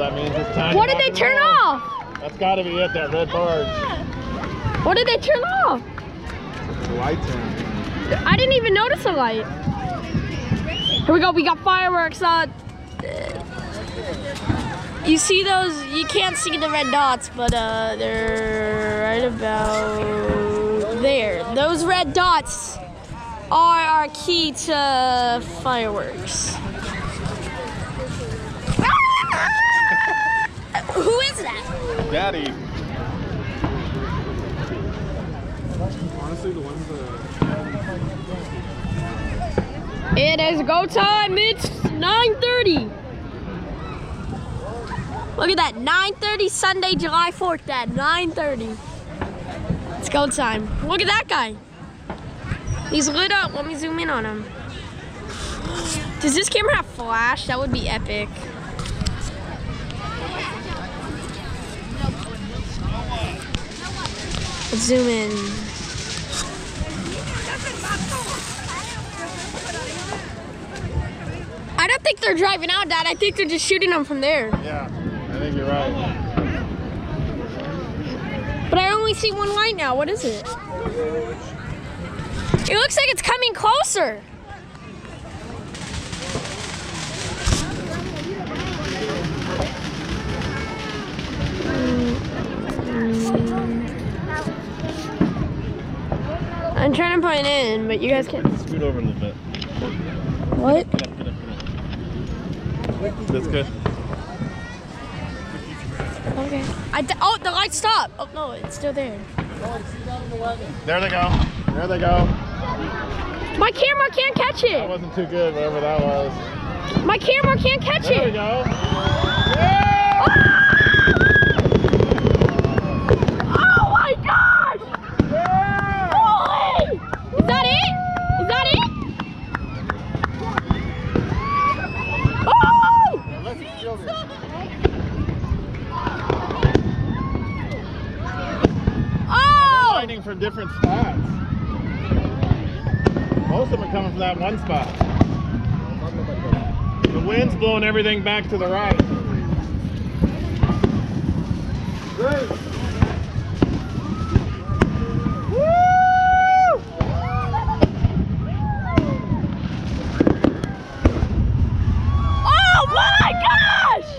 that means it's time. What did they turn off? That's got to be it, that red barge. What did they turn off? The lights are on. I didn't even notice a light. Here we go, we got fireworks. You see those? You can't see the red dots, but they're right about there. Those red dots are our key to fireworks. Who is that? Daddy. Honestly, the ones It is go time. It's 9:30. Look at that, 9:30 Sunday, July 4th at 9:30. It's go time. Look at that guy. He's lit up. Let me zoom in on him. Does this camera have flash? That would be epic. Let's zoom in. I don't think they're driving out, Dad. I think they're just shooting them from there. Yeah, I think you're right. But I only see one light now. What is it? It looks like it's coming closer. I'm trying to point in, but you guys can't. Scoot over a little bit. What? Get up. That's good. Okay. Oh, the light stopped. Oh no, it's still there. There they go. There they go. My camera can't catch That it. wasn't too good, whatever that was. My camera can't catch There we it. go. Oh my gosh! Holy! Is that it? Is that it? Oh! Oh! Lighting from different spots. Most of them are coming from that one spot. The wind's blowing everything back to the right. Great. Woo! Oh my gosh!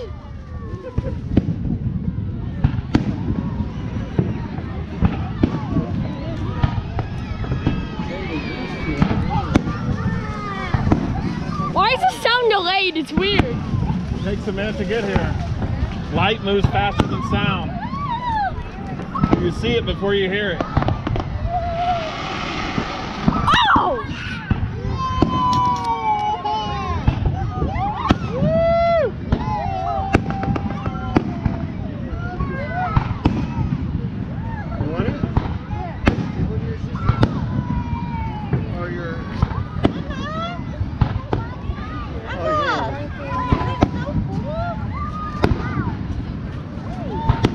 Why is the sound delayed? It's weird. It takes a minute to get here. Light moves faster than sound. You see it before you hear it. Oh! You want it? Or your...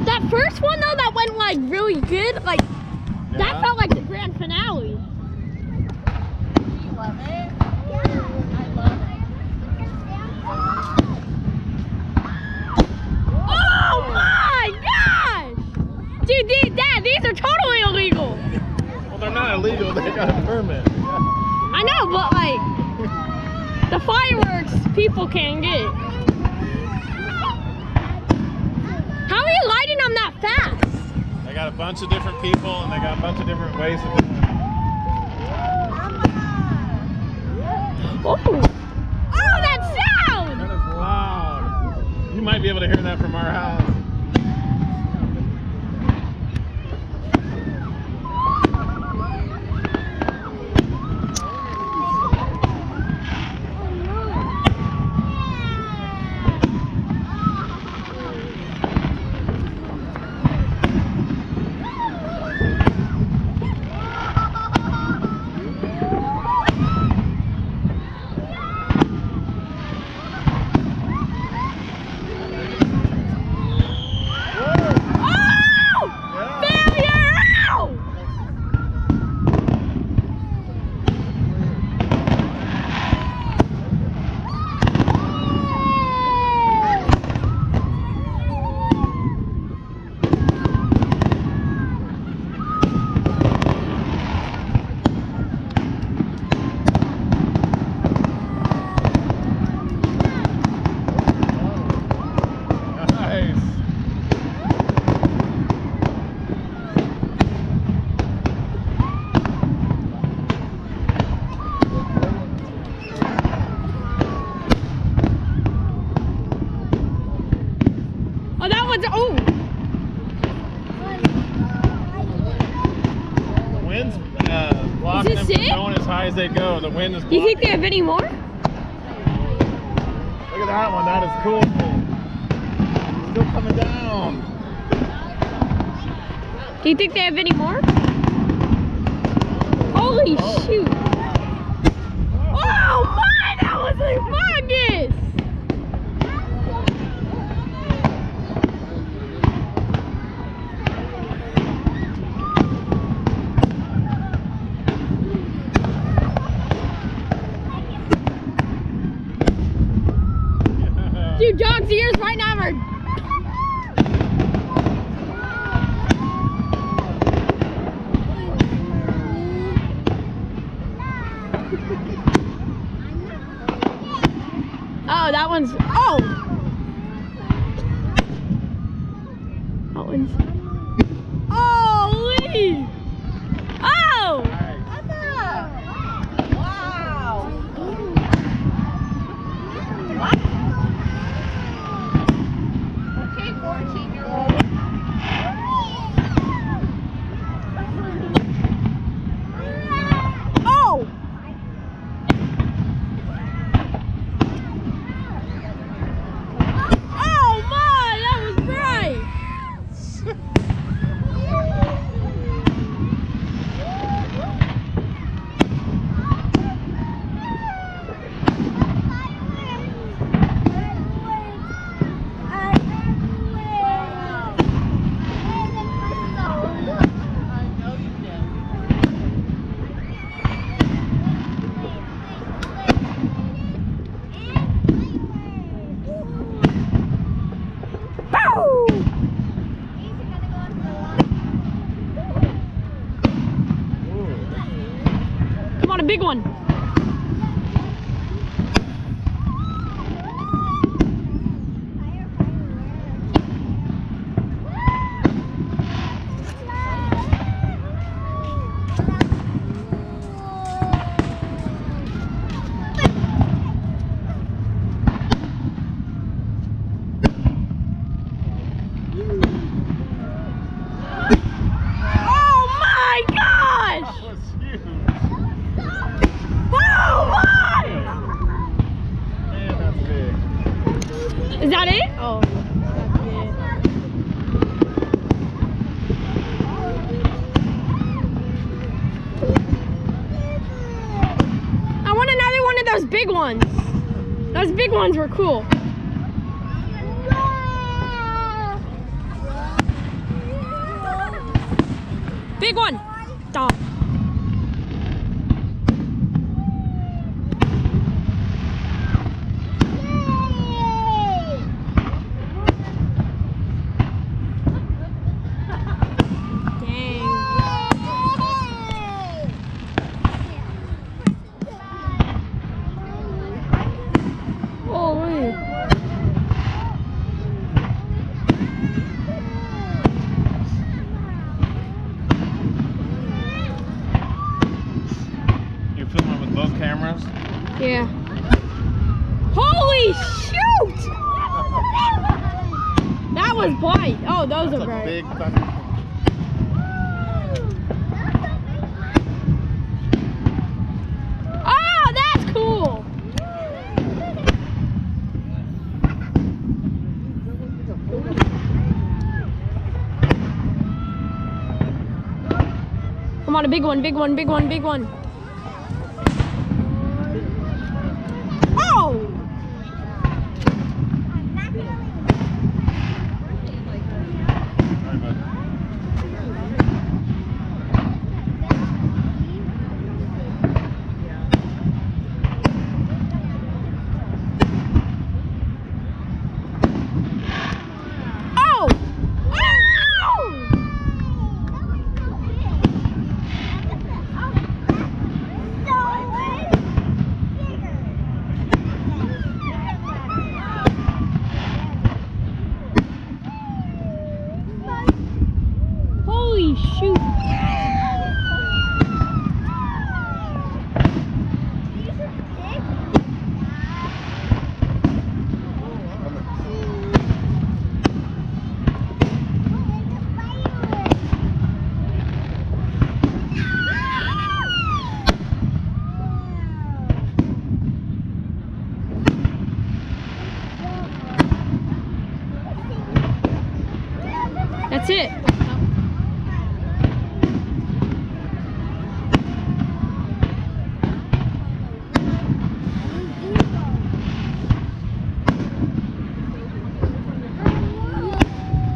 That first one though, that went like really good. Like Yeah. that felt like the grand finale. You love it? Yeah, I love it. Oh my gosh! Dude, these are totally illegal. Well, they're not illegal. They got a permit. I know, but like the fireworks people can get. How are you lighting them that fast? They got a bunch of different people, and they got a bunch of different ways to do it. Oh, that sound! That is loud. You might be able to hear that from our house. one's, oh. The wind's blocking Is them this from it? going as high as they go. The wind is Do you think blocking. they have any more? Look at that one. That is cool. Still coming down. Do you think they have any more? Holy shoot. Oh my, that was humongous. Dude, John's ears right now are... Oh, that one's... Oh! That one's... Oh, Lee! Oh! Wow. Okay, 14-year-old. Oh! Oh my, that was bright! Come on, a big one. Oh my gosh! That was huge. Oh my! Man, that's big. Is that it? Oh. I want another one of those big ones. Those big ones were cool. Big one. Stop. You're filming with both cameras? Yeah. Holy shoot! That was bright. Oh, those That's are a bright. big thunderstorm. Oh, that's cool. Come on, a big one, big one, big one, big one. Oh! Sorry, bud. Oh! Oh! That's it.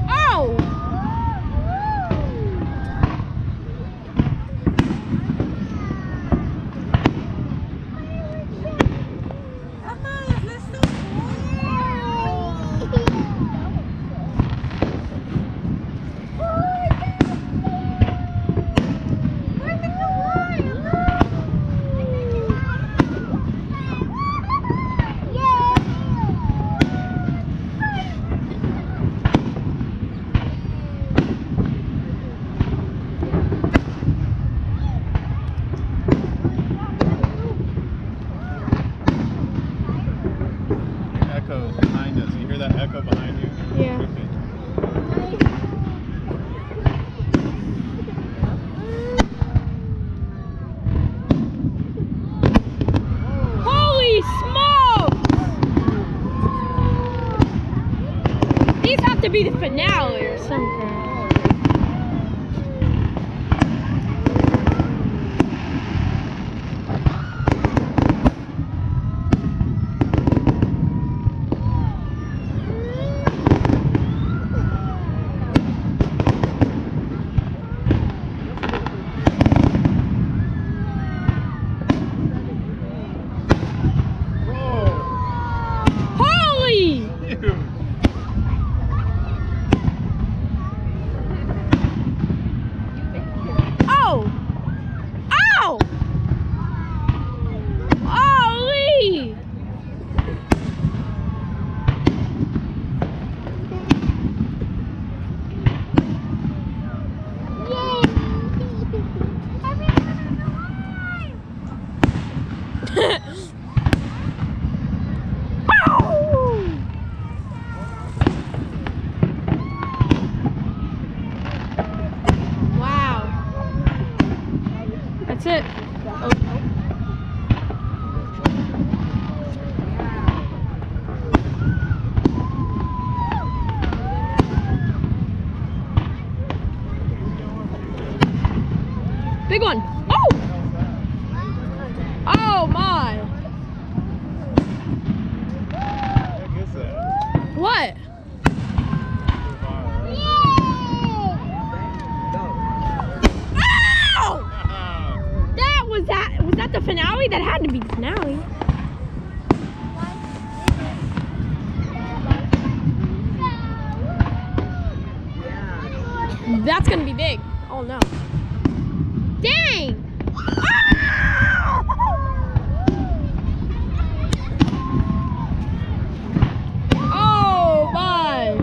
Oh! Echoes behind us. You hear that echo behind you? Yeah. Tripping. Holy smokes! These have to be the finale or something. Holy! Dude. Oh! Ow! Holy! Wow. That's it. Oh. Big one. Oh! Oh my. What is that? What? Ow! Was that the finale? That had to be the finale. That's gonna be big. Oh no. Dang! Oh my!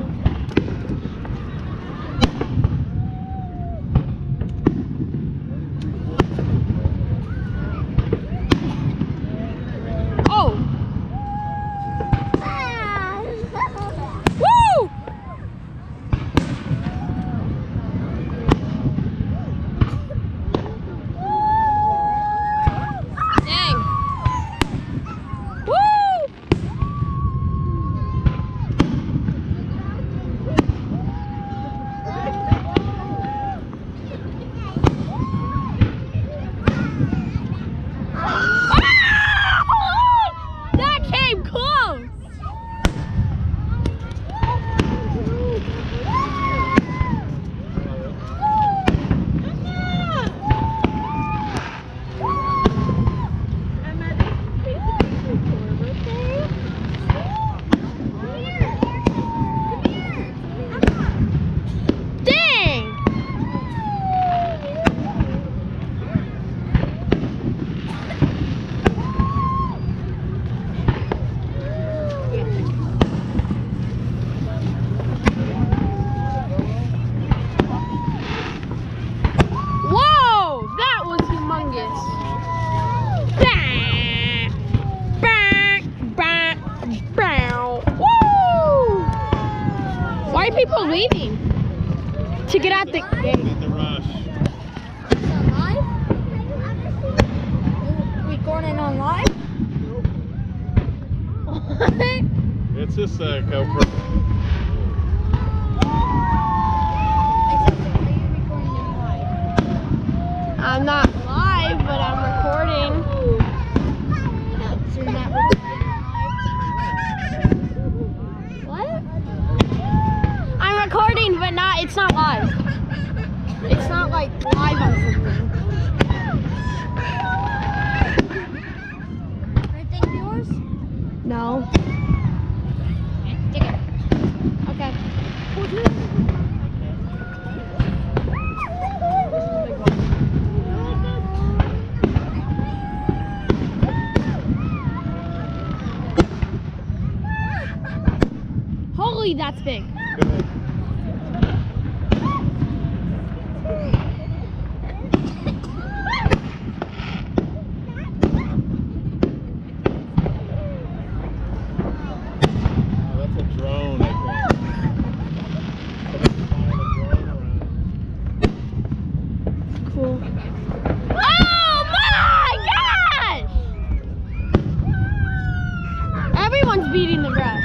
Oh! Woo! Dang! Woo! That came close! Dang! Whoa! That was humongous. Bang! Bang! Bang! Bang! Woo! Why are people leaving? To get out the gate. Beat the rush. Recording on live? It's just a GoPro. I'm not live, but I'm recording. What? I'm recording, but it's not live. It's not like live on something. Anything yours? No. Take it. Okay. Holy, that's big. That's a drone, I think. Someone's flying a drone around. Cool. Oh my gosh! Everyone's beating the rush.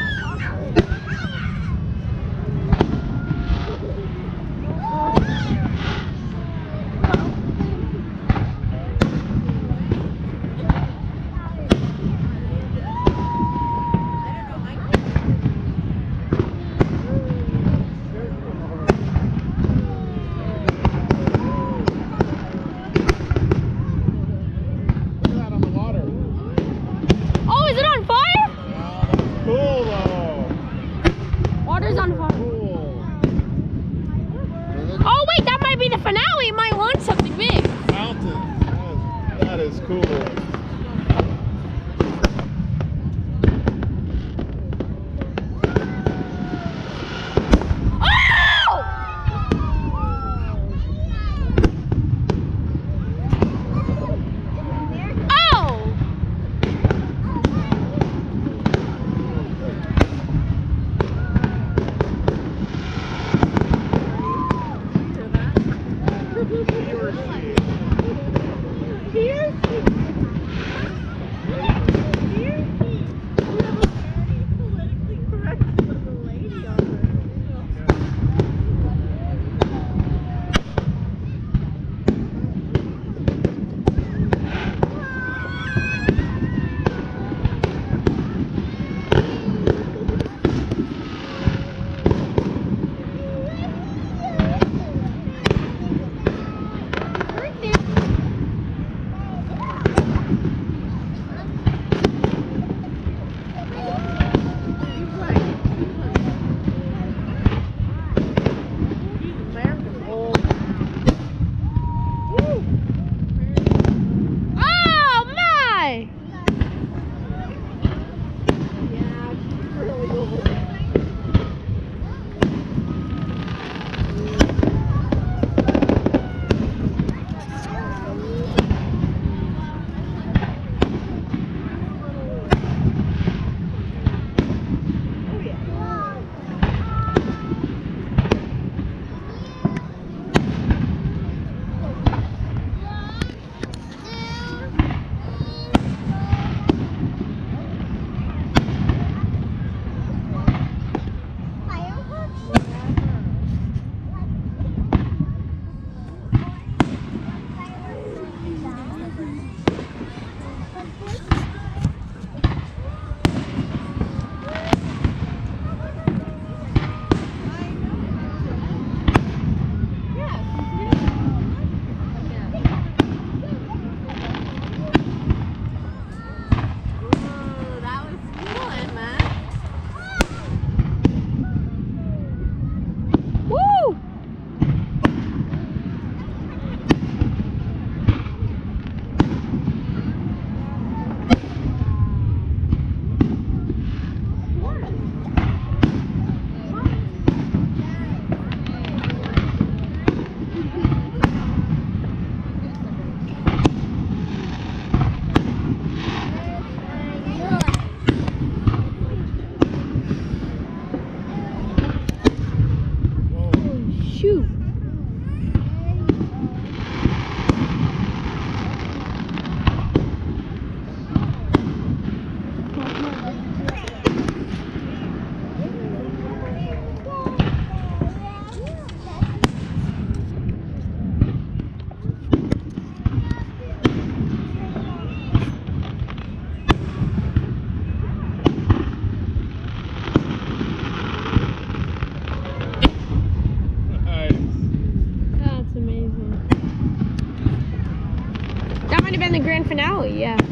Oh, yeah.